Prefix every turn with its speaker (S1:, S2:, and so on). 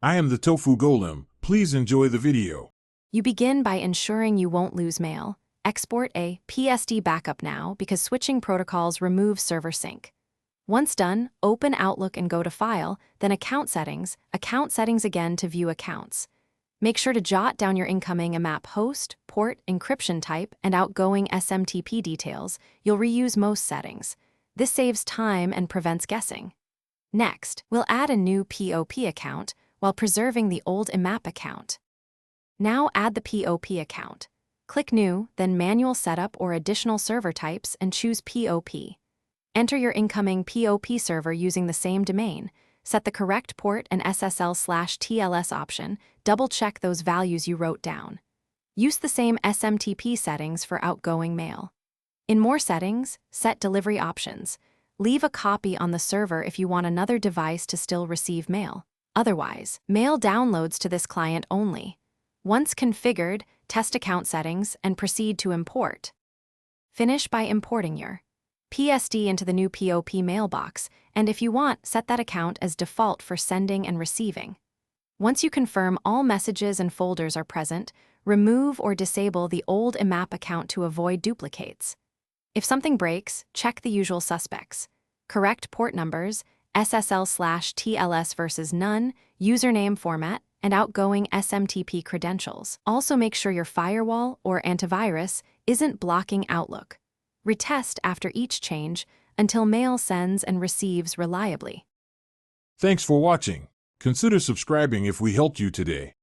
S1: I am the Tofu Golem. Please enjoy the video.
S2: You begin by ensuring you won't lose mail. Export a PSD backup now because switching protocols removes server sync. Once done, open Outlook and go to File, then Account Settings again to view accounts. Make sure to jot down your incoming Imap host, port, encryption type, and outgoing SMTP details. You'll reuse most settings. This saves time and prevents guessing. Next, we'll add a new POP account while preserving the old Imap account. Now add the POP account. Click New, then Manual Setup or Additional Server Types and choose POP. Enter your incoming POP server using the same domain. Set the correct port and SSL/TLS option. Double-check those values you wrote down. Use the same SMTP settings for outgoing mail. In More Settings, set delivery options. Leave a copy on the server if you want another device to still receive mail. Otherwise, mail downloads to this client only. Once configured, test account settings and proceed to import. Finish by importing your PSD into the new POP mailbox, and if you want, set that account as default for sending and receiving. Once you confirm all messages and folders are present, remove or disable the old Imap account to avoid duplicates. If something breaks, check the usual suspects. Correct port numbers, SSL/TLS versus none, username format, and outgoing SMTP credentials. Also make sure your firewall or antivirus isn't blocking Outlook. Retest after each change until mail sends and receives reliably.
S1: Thanks for watching. Consider subscribing if we helped you today.